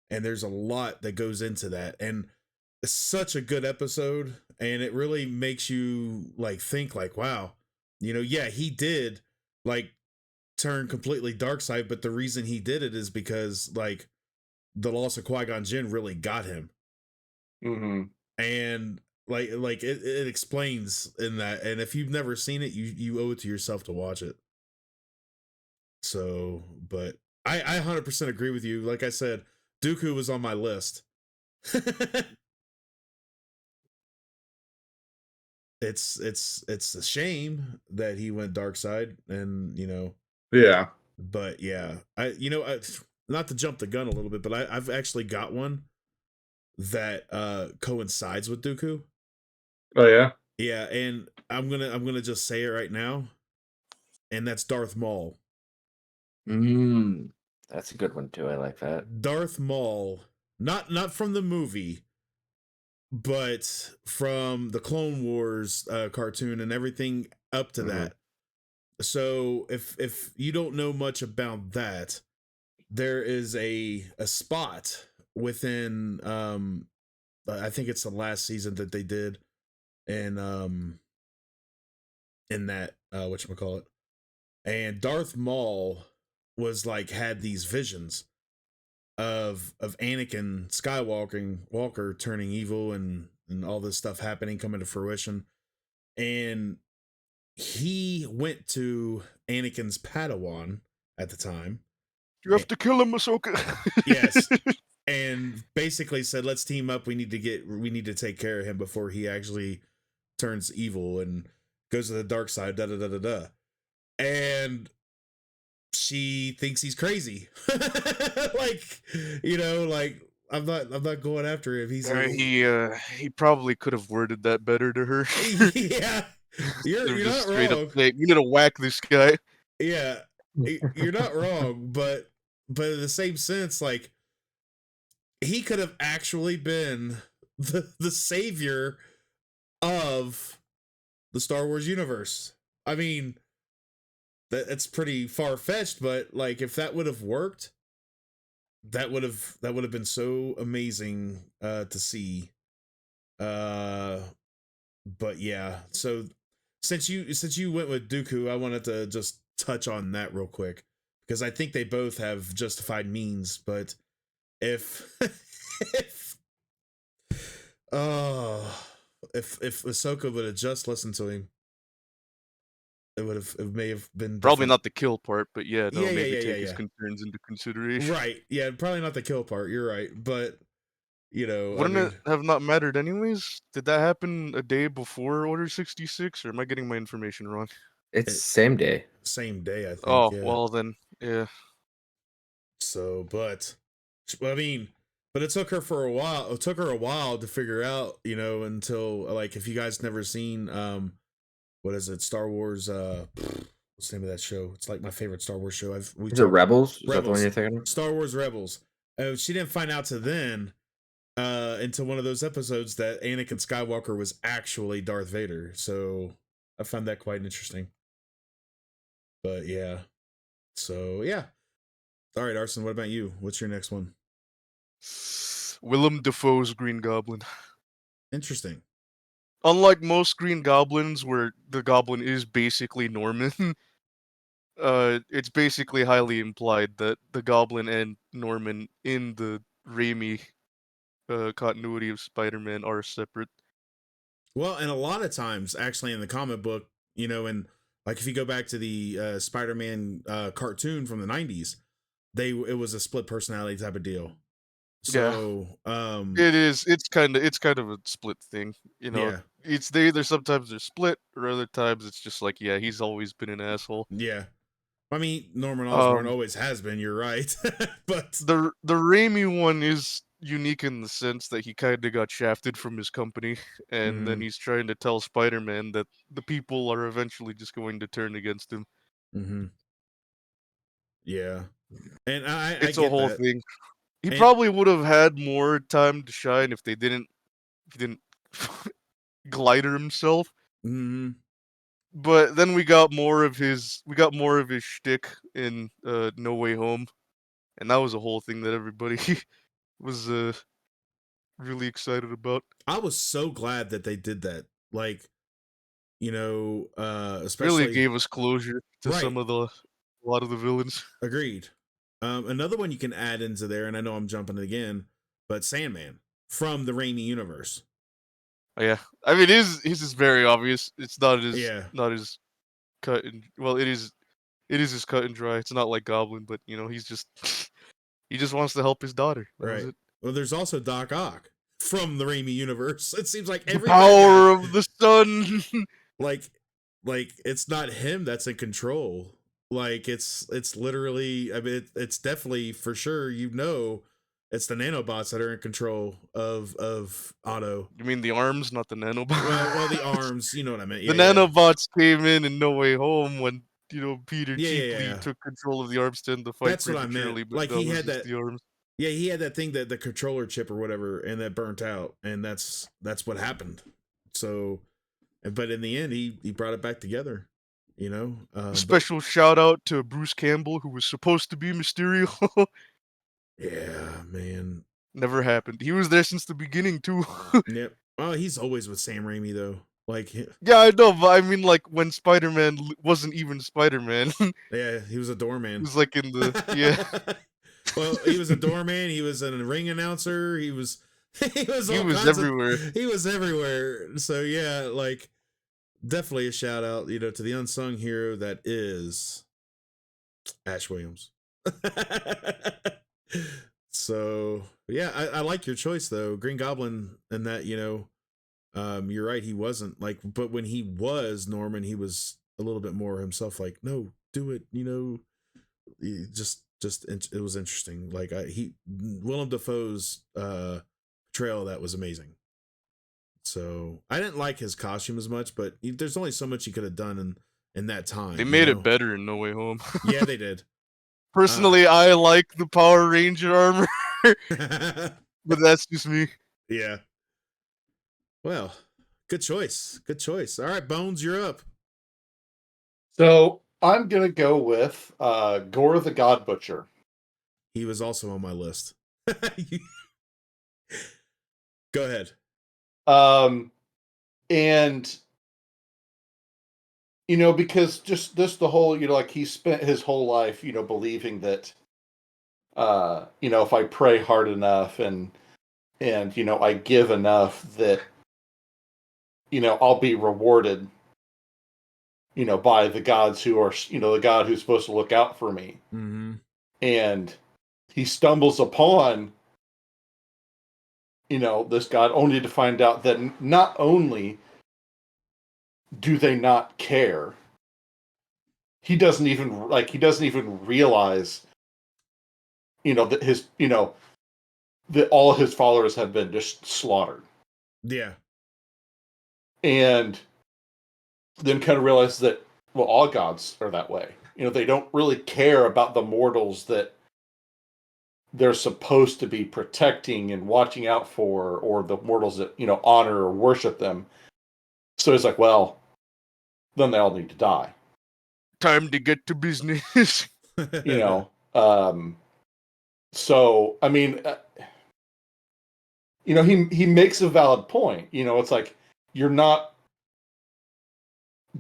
B: and there's a lot that goes into that, and it's such a good episode, and it really makes you like think like, wow, you know, yeah, he did like turn completely dark side, but the reason he did it is because like the loss of Qui-Gon Jinn really got him. And like it explains in that, and if you've never seen it, you owe it to yourself to watch it. So, but I 100% agree with you. Like I said, Dooku was on my list. It's a shame that he went dark side, and you know.
E: Yeah.
B: But yeah, I not to jump the gun a little bit, but I've actually got one that coincides with Dooku.
E: Oh yeah.
B: Yeah, and I'm gonna just say it right now, and that's Darth Maul.
D: That's a good one too. I like that.
B: Darth Maul, not from the movie, but from the Clone Wars cartoon and everything up to that. So if you don't know much about that, there is a spot within I think it's the last season that they did in that whatchamacallit. And Darth Maul was like had these visions of Anakin Skywalker turning evil and and all this stuff happening, coming to fruition. And he went to Anakin's Padawan at the time.
C: You have to kill him, Ahsoka.
B: Yes. And basically said, let's team up. We need to take care of him before he actually turns evil and goes to the dark side, da da da da da. And she thinks he's crazy. Like, like I'm not going after him.
C: He probably could have worded that better to her.
B: Yeah. You're
C: just
B: not
C: straight
B: wrong.
C: up say, you need to whack this guy.
B: Yeah. You're not wrong, but in the same sense, like, he could have actually been the savior of the Star Wars universe. I mean, that's pretty far-fetched, but like, if that would have worked, that would have been so amazing to see. But yeah, so since you went with Dooku, I wanted to just touch on that real quick, because I think they both have justified means. But if if Ahsoka would have just listened to him, it may have been
C: Probably
B: different.
C: not the kill part, but yeah, no,
B: Yeah,
C: maybe take his concerns into consideration.
B: Right. Yeah, probably not the kill part. You're right. But,
C: Wouldn't it have not mattered anyways? Did that happen a day before Order 66, or am I getting my information wrong?
D: It's same day.
B: Same day, I think.
C: Oh,
B: yeah.
C: well then, yeah.
B: So, but it took her for a while. It took her a while to figure out, until, like, if you guys never seen, what is it? Star Wars, what's the name of that show? It's like my favorite Star Wars show.
D: Is it Rebels? Is that the one
B: Rebels.
D: you're thinking of?
B: Star Wars Rebels. She didn't find out to then, into one of those episodes, that Anakin Skywalker was actually Darth Vader. So I found that quite interesting. But yeah. So yeah. All right, Arson, what about you? What's your next one?
C: Willem Dafoe's Green Goblin.
B: Interesting.
C: Unlike most Green Goblins, where the Goblin is basically Norman, it's basically highly implied that the Goblin and Norman in the Raimi continuity of Spider-Man are separate.
B: Well, and a lot of times, actually, in the comic book, and like if you go back to the Spider-Man cartoon from the 90s, it was a split personality type of deal. So,
C: it's kind of a split thing,
B: Yeah.
C: It's either sometimes they're split, or other times it's just like, yeah, he's always been an asshole.
B: Yeah. I mean, Norman Osborn always has been, you're right. But
C: the Raimi one is unique in the sense that he kind of got shafted from his company, and then he's trying to tell Spider-Man that the people are eventually just going to turn against him.
B: Mm-hmm. Yeah. And
C: It's
B: I
C: a
B: get
C: whole
B: that.
C: thing. He probably would have had more time to shine if he didn't glider himself.
B: Mm-hmm.
C: But then we got more of his shtick in No Way Home, and that was a whole thing that everybody was really excited about.
B: I was so glad that they did that. Like, especially
C: really gave us closure to a lot of the villains.
B: Agreed. Another one you can add into there, and I know I'm jumping again, but Sandman from the Raimi universe.
C: Oh, yeah, I mean, his is very obvious. It's not as cut and it is as cut and dry. It's not like Goblin, but he's just he just wants to help his daughter. That was it.
B: Well, there's also Doc Ock from the Raimi universe. It seems like every
C: power of the sun.
B: like it's not him that's in control. Like it's literally, I mean, it's definitely for sure, it's the nanobots that are in control of Otto.
C: You mean the arms, not the nanobots?
B: Well, the arms, you know what I meant.
C: The nanobots came in No Way Home when Peter cheaply took control of the arms to end the fight.
B: That's what I meant. Like he had that.
C: The arms.
B: Yeah, he had that thing, that the controller chip or whatever, and that burnt out, and that's what happened. So, but in the end, he brought it back together.
C: Special shout out to Bruce Campbell, who was supposed to be Mysterio.
B: Yeah, man.
C: Never happened. He was there since the beginning too.
B: Yep. Oh, he's always with Sam Raimi though. Like,
C: yeah, I know, but I mean, like when Spider-Man wasn't even Spider-Man.
B: Yeah, he was a doorman.
C: He was like in the
B: Well, he was a doorman. He was a ring announcer. He was he was
C: He
B: all
C: was
B: kinds
C: everywhere.
B: He was everywhere. So yeah, like definitely a shout out, to the unsung hero that is Ash Williams. So yeah, I like your choice though, Green Goblin, and that you're right, he wasn't like, but when he was Norman, he was a little bit more himself. Like, no, do it, it was interesting. Like Willem Dafoe's portrayal of that was amazing. So I didn't like his costume as much, but there's only so much he could have done in that time.
C: They made it better in No Way Home.
B: Yeah, they did.
C: Personally, I like the Power Ranger armor, but that's just me.
B: Yeah. Well, good choice. Good choice. All right, Bones, you're up.
E: So I'm gonna go with Gore the God Butcher.
B: He was also on my list. Go ahead.
E: And because just the whole, like he spent his whole life, believing that if I pray hard enough and I give enough, that I'll be rewarded, by the gods who are, the God who's supposed to look out for me.
B: Mm-hmm.
E: And he stumbles upon this God, only to find out that not only do they not care, he doesn't even realize that his that all his followers have been just slaughtered.
B: Yeah.
E: And then kind of realize that, well, all gods are that way. They don't really care about the mortals that they're supposed to be protecting and watching out for, or the mortals that, honor or worship them. So it's like, well, then they all need to die.
C: Time to get to business.
E: So, I mean, he makes a valid point. It's like, you're not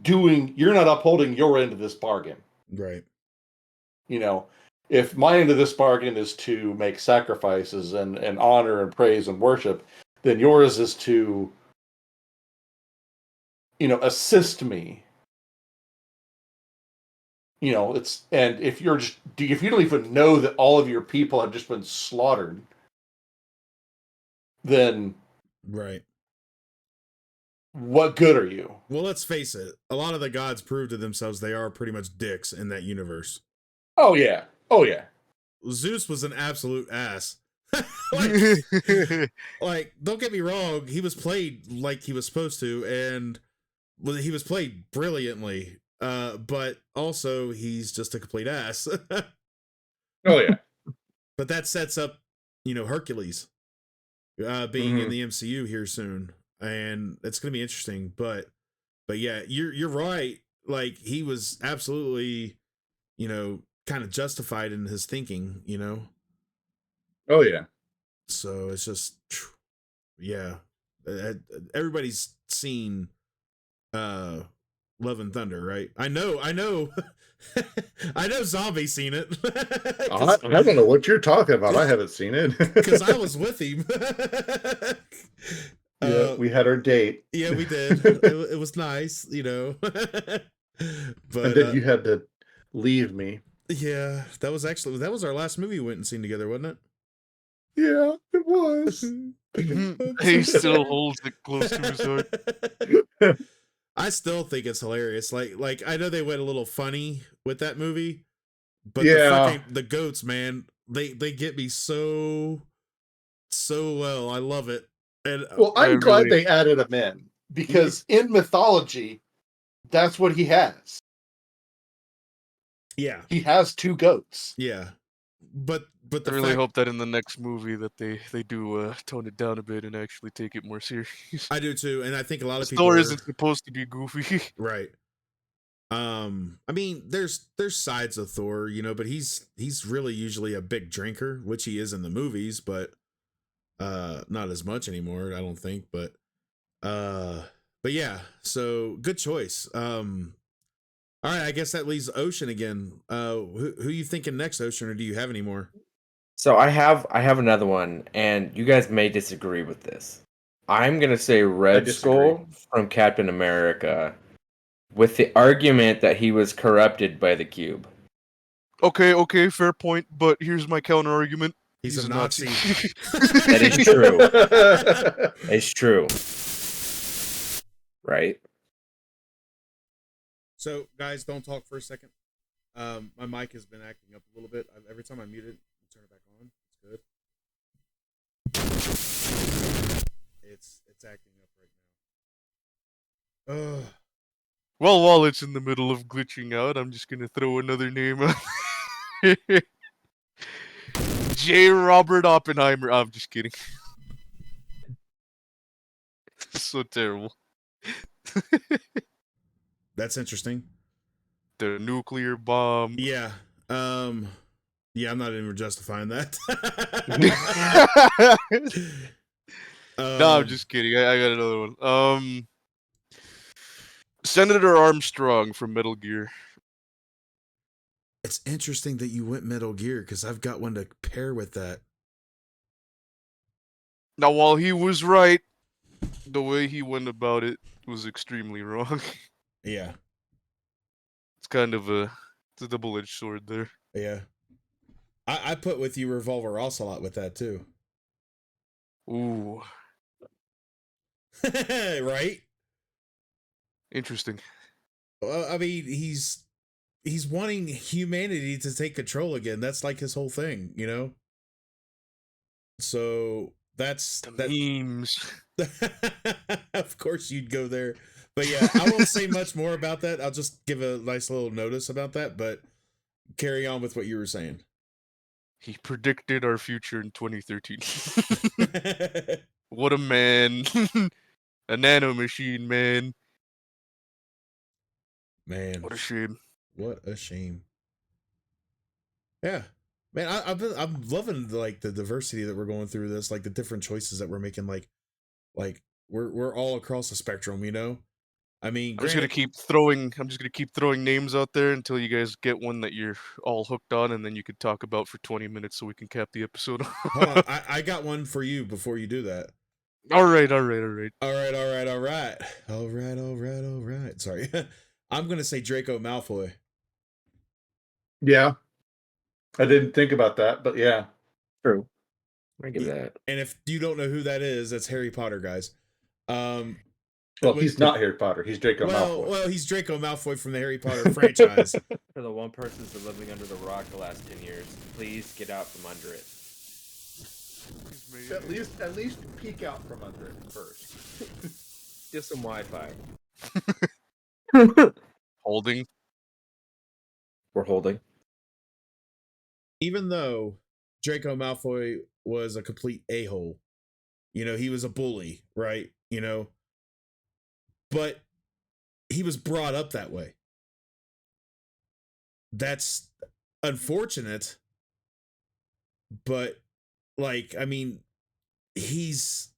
E: upholding your end of this bargain.
B: Right.
E: If my end of this bargain is to make sacrifices and honor and praise and worship, then yours is to, assist me. And if you don't even know that all of your people have just been slaughtered, then
B: right.
E: What good are you?
B: Well, let's face it. A lot of the gods prove to themselves they are pretty much dicks in that universe.
E: Oh yeah.
B: Zeus was an absolute ass. like, don't get me wrong, he was played like he was supposed to, and he was played brilliantly. But also he's just a complete ass.
E: Oh yeah.
B: But that sets up, Hercules being in the MCU here soon, and it's gonna be interesting. But yeah, you're right. Like, he was absolutely, kind of justified in his thinking,
E: Oh yeah.
B: So it's just, yeah. Everybody's seen Love and Thunder, right? I know. I know Zhombi's seen it.
E: I don't know what you're talking about. I haven't seen it.
B: Because I was with him.
E: Yeah, we had our date.
B: Yeah, we did. It was nice, But
E: and then you had to leave me.
B: Yeah, that was our last movie we went and seen together, wasn't it?
E: Yeah, it was.
C: He still holds it close to his heart.
B: I still think it's hilarious. Like I know they went a little funny with that movie, but the goats, man, they get me so well. I love it. And
E: well, I'm glad they added him in, because in mythology, that's what he has.
B: Yeah,
E: he has two goats.
B: Yeah, but
C: I really hope that in the next movie that they do tone it down a bit and actually take it more serious.
B: I do too, and I think a lot of people.
C: Thor isn't supposed to be goofy,
B: right? I mean, there's sides of Thor, but he's really usually a big drinker, which he is in the movies, but not as much anymore, I don't think. But yeah, so good choice. All right, I guess that leaves Ocean again. Who you thinking next, Ocean, or do you have any more?
D: So I have another one, and you guys may disagree with this. I'm gonna say Red Skull from Captain America, with the argument that he was corrupted by the cube.
C: Okay, fair point. But here's my counter argument.
B: He's a Nazi.
D: That is true. It's true. Right?
B: So, guys, don't talk for a second. My mic has been acting up a little bit. Every time I mute it, I turn it back on. It's good. It's acting up right now. Ugh.
C: Well, while it's in the middle of glitching out, I'm just gonna throw another name out. J. Robert Oppenheimer. I'm just kidding. So terrible.
B: That's interesting.
C: The nuclear bomb.
B: Yeah. Yeah, I'm not even justifying that.
C: No, I'm just kidding. I got another one. Senator Armstrong from Metal Gear.
B: It's interesting that you went Metal Gear because I've got one to pair with that.
C: Now, while he was right, the way he went about it was extremely wrong.
B: Yeah.
C: It's kind of a double-edged sword there.
B: Yeah. I put with you Revolver Ocelot with that too.
C: Ooh.
B: Right?
C: Interesting.
B: Well, I mean, he's wanting humanity to take control again. That's like his whole thing, you know? So that's
C: The memes.
B: Of course you'd go there. But yeah, I won't say much more about that. I'll just give a nice little notice about that, but carry on with what you were saying.
C: He predicted our future in 2013. What a man. A nano machine, man.
B: Man.
C: What a shame.
B: What a shame. Yeah. Man, I'm loving like the diversity that we're going through this, like the different choices that we're making, like we're all across the spectrum, you know? I mean,
C: I'm just gonna keep throwing names out there until you guys get one that you're all hooked on, and then you can talk about for 20 minutes so we can cap the episode.
B: Hold on, I got one for you before you do that.
C: All right.
B: All right. Sorry. I'm gonna say Draco Malfoy.
E: Yeah. I didn't think about that, but yeah.
D: True. I give that.
B: And if you don't know who that is, that's Harry Potter, guys.
E: Well, he's not Harry Potter. He's Draco Malfoy.
B: Well, he's Draco Malfoy from the Harry Potter franchise.
D: For the one person who's been living under the rock the last 10 years, please get out from under it.
E: At least peek out from under it first.
D: Just some Wi-Fi.
C: Holding.
D: We're holding.
B: Even though Draco Malfoy was a complete a-hole, you know, he was a bully, right? You know, but he was brought up that way. That's unfortunate, but like, I mean, he's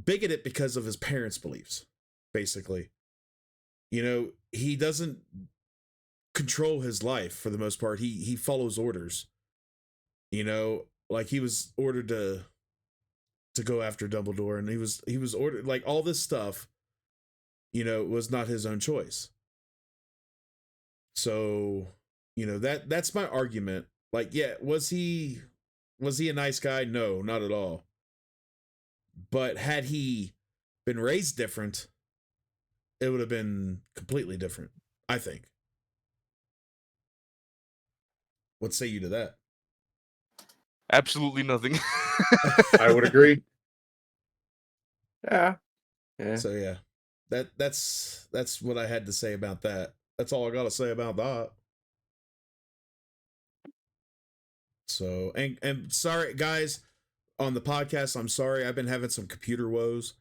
B: bigoted because of his parents' beliefs, basically. You know, he doesn't control his life for the most part. He follows orders. You know, like he was ordered to go after Dumbledore, and he was ordered, like, all this stuff, you know, was not his own choice. So, you know, that's my argument. Like, yeah, was he a nice guy? No, not at all. But had he been raised different, it would have been completely different, I think. What say you to that?
C: Absolutely nothing.
E: I would agree.
D: Yeah.
B: So yeah, that's what I had to say about that. That's all I got to say about that. So, and sorry guys on the podcast, I'm sorry, I've been having some computer woes,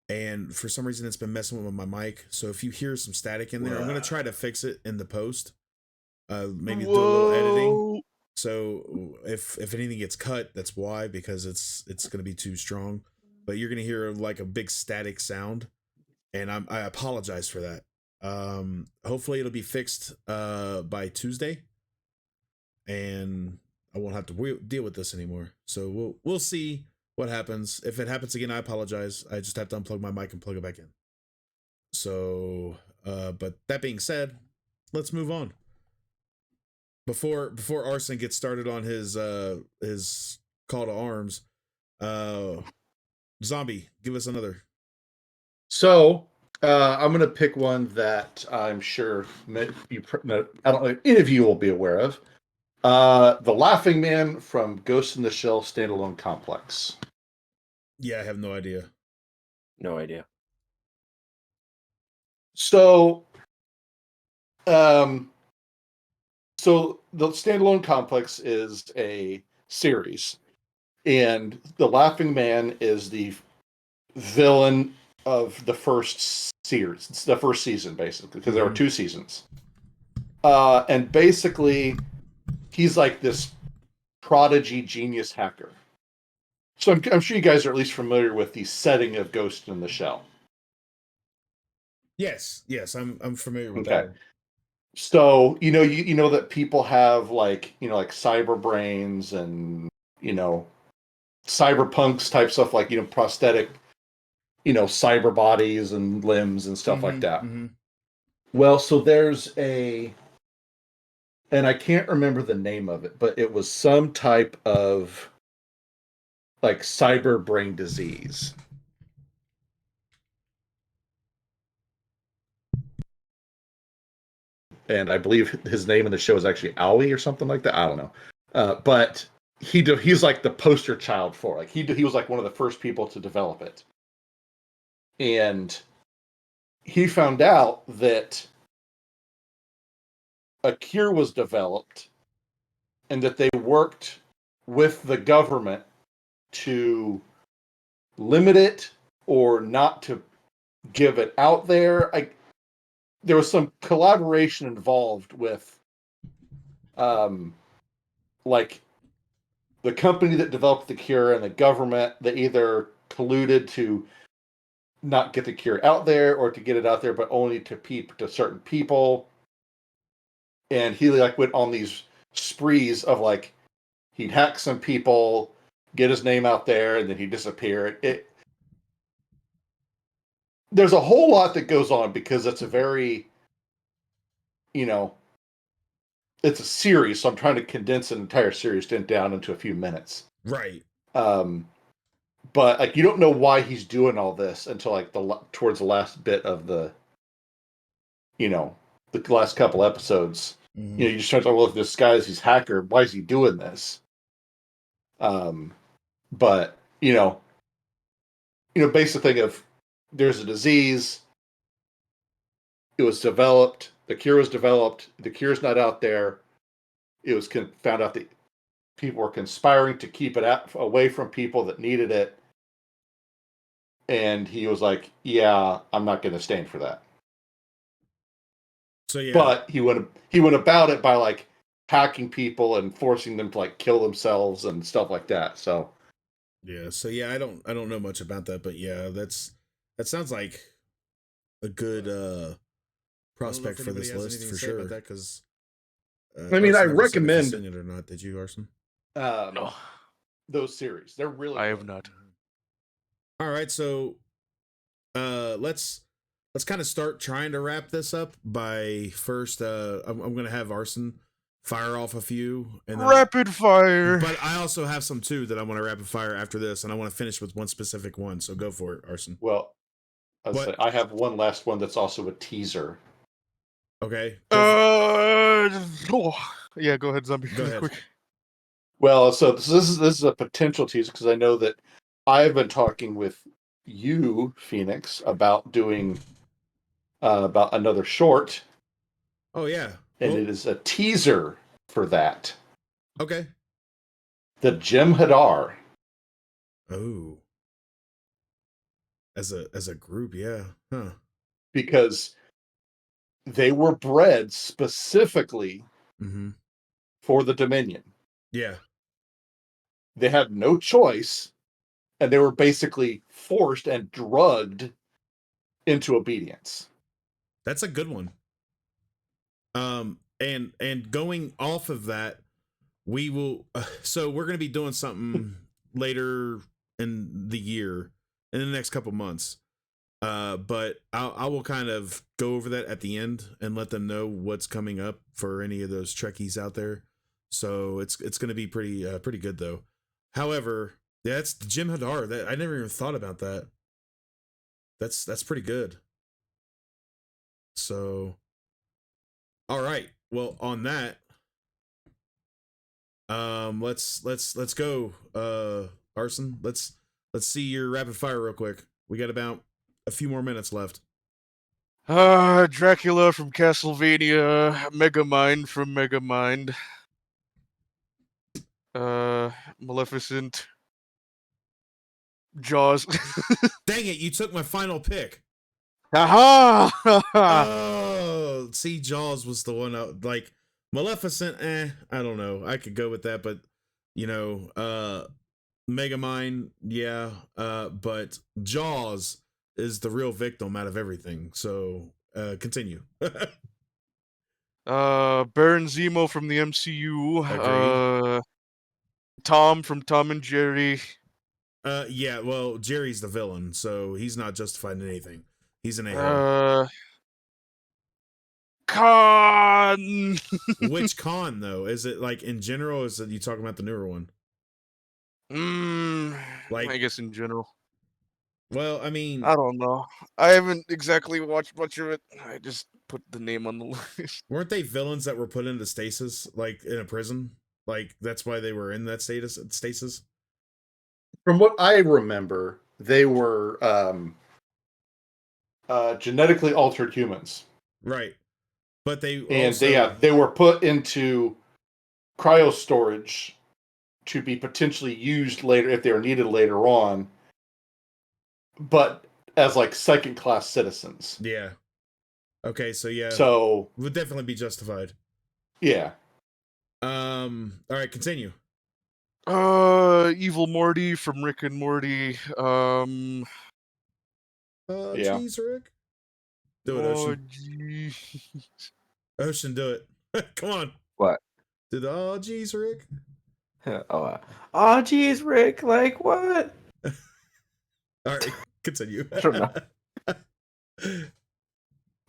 B: and for some reason it's been messing with my mic. So if you hear some static in there, I'm gonna try to fix it in the post. Maybe do a little editing. So if anything gets cut, that's why, because it's gonna be too strong. But you're gonna hear like a big static sound, and I apologize for that. Hopefully it'll be fixed by Tuesday, and I won't have to deal with this anymore. So we'll see what happens. If it happens again, I apologize. I just have to unplug my mic and plug it back in. So, but that being said, let's move on. Before Arson gets started on his call to arms, Zhombi, give us another.
E: So I'm going to pick one that I'm sure I don't know if any of you will be aware of. The Laughing Man from Ghost in the Shell standalone complex.
B: Yeah, I have no idea.
D: No idea.
E: So, so the standalone complex is a series, and the Laughing Man is the villain of the first series. It's the first season, basically, because there were 2 seasons. And basically, he's like this prodigy genius hacker. So I'm sure you guys are at least familiar with the setting of Ghost in the Shell.
B: Yes, I'm familiar with
E: Okay.
B: that one.
E: So you know that people have like cyber brains and cyberpunks type stuff, like prosthetic cyber bodies and limbs and stuff like that.
B: Mm-hmm.
E: Well, so there's and I can't remember the name of it, but it was some type of like cyber brain disease. And I believe his name in the show is actually Owie or something like that. I don't know. But he's like the poster child for it. Like he was like one of the first people to develop it. And he found out that a cure was developed and that they worked with the government to limit it or not to give it out there. There was some collaboration involved with like the company that developed the cure and the government that either colluded to not get the cure out there or to get it out there but only to certain people. And he like went on these sprees of like he'd hack some people, get his name out there, and then he'd disappear. There's a whole lot that goes on because it's a very it's a series, so I'm trying to condense an entire series down into a few minutes.
B: Right.
E: But like you don't know why he's doing all this until like towards the last bit of the last couple episodes.
B: Mm-hmm.
E: You just start to look, this guy is he's hacker. Why is he doing this? But basic thing of there's a disease. It was developed. The cure was developed. The cure's not out there. It was found out that people were conspiring to keep it away from people that needed it. And he was like, "Yeah, I'm not going to stand for that."
B: So yeah,
E: but he went about it by like hacking people and forcing them to like kill themselves and stuff like that. So
B: yeah, I don't know much about that, but yeah, that sounds like a good prospect for this list for sure. That because
E: I mean, I recommend
B: it or not. Did you, Arson?
C: No,
E: those series. They're really
C: I
E: good.
C: have not.
B: All right, so let's kind of start trying to wrap this up by first I'm gonna have Arson fire off a few and then
C: Rapid fire.
B: but I also have some too that I want to rapid fire after this, and I want to finish with one specific one, so go for it, Arson.
E: Well, I have one last one that's also a teaser.
B: Okay.
C: Yeah, go ahead, Zombie.
B: Go ahead.
C: Quick.
E: Well, so this is a potential teaser because I know that I've been talking with you, Phoenix, about doing about another short.
B: Oh yeah.
E: And it is a teaser for that.
B: Okay.
E: The Jem'Hadar.
B: Oh. As a group, yeah. Huh.
E: Because they were bred specifically for the Dominion.
B: Yeah.
E: They had no choice, and they were basically forced and drugged into obedience.
B: That's a good one. And going off of that, we will. So we're going to be doing something later in the year, in the next couple months. But I will kind of go over that at the end and let them know what's coming up for any of those Trekkies out there. So it's going to be pretty good though. However, that's Jim Hadar. That I never even thought about that. That's pretty good. So, all right. Well, on that, let's go. Arson, let's see your rapid fire real quick. We got about a few more minutes left.
C: Dracula from Castlevania, Megamind from Megamind, Maleficent, Jaws.
B: Dang it! You took my final pick.
C: Aha!
B: Oh, see, Jaws was the one. Like Maleficent. I don't know. I could go with that, but Megamind, yeah. But Jaws is the real victim out of everything. So, continue.
C: Baron Zemo from the MCU.
B: Agreed.
C: Tom from Tom and Jerry.
B: Yeah. Well, Jerry's the villain, so he's not justified in anything. He's an a-hole.
C: Khan.
B: Which con though? Is it like in general? Or is it you talking about the newer one? Like,
C: I guess in general.
B: well, I mean,
C: I don't know. I haven't exactly watched much of it. I just put the name on the list.
B: weren't they villains that were put into stasis, like in a prison? Like that's why they were in that stasis.
E: From what I remember, they were genetically altered humans,
B: Right. But they
E: and
B: also
E: they were put into cryo storage to be potentially used later if they were needed later on, but as like second class citizens.
B: yeah. Okay, so yeah,
E: So
B: would definitely be justified.
E: yeah.
B: All right, continue.
C: Evil Morty from Rick and Morty.
E: Yeah.
B: Jeez, Rick. Do it, Ocean.
C: Jeez.
B: Ocean, do it. Come on.
D: What?
B: Do the geez, Rick.
D: Oh, geez, Rick. Like what?
B: All right, continue.
D: I don't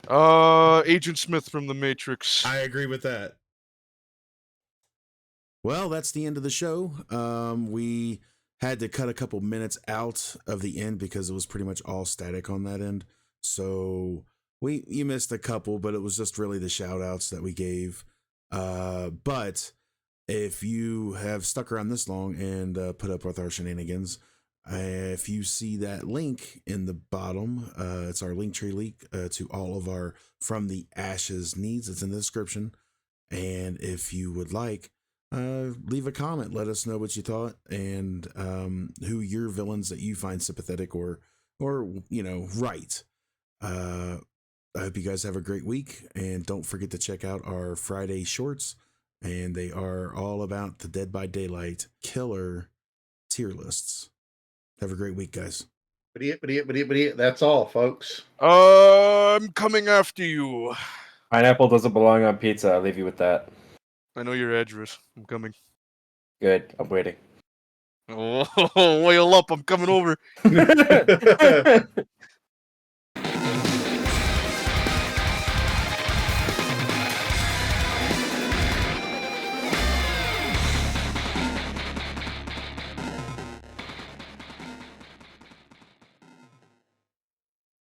D: know.
C: Agent Smith from The Matrix.
B: I agree with that. Well, that's the end of the show. We had to cut a couple minutes out of the end because it was pretty much all static on that end. So you missed a couple, but it was just really the shout outs that we gave. But if you have stuck around this long and put up with our shenanigans, if you see that link in the bottom, it's our Linktree link to all of our From the Ashes needs. It's in the description. And if you would like, leave a comment. Let us know what you thought and who your villains that you find sympathetic or right. I hope you guys have a great week, and don't forget to check out our Friday shorts, and they are all about the Dead by Daylight killer tier lists. Have a great week, guys.
E: That's all, folks.
C: I'm coming after you.
D: Pineapple doesn't belong on pizza. I'll leave you with that.
C: I know your address. I'm coming.
D: Good. I'm waiting.
C: Oh, whale up. I'm coming over.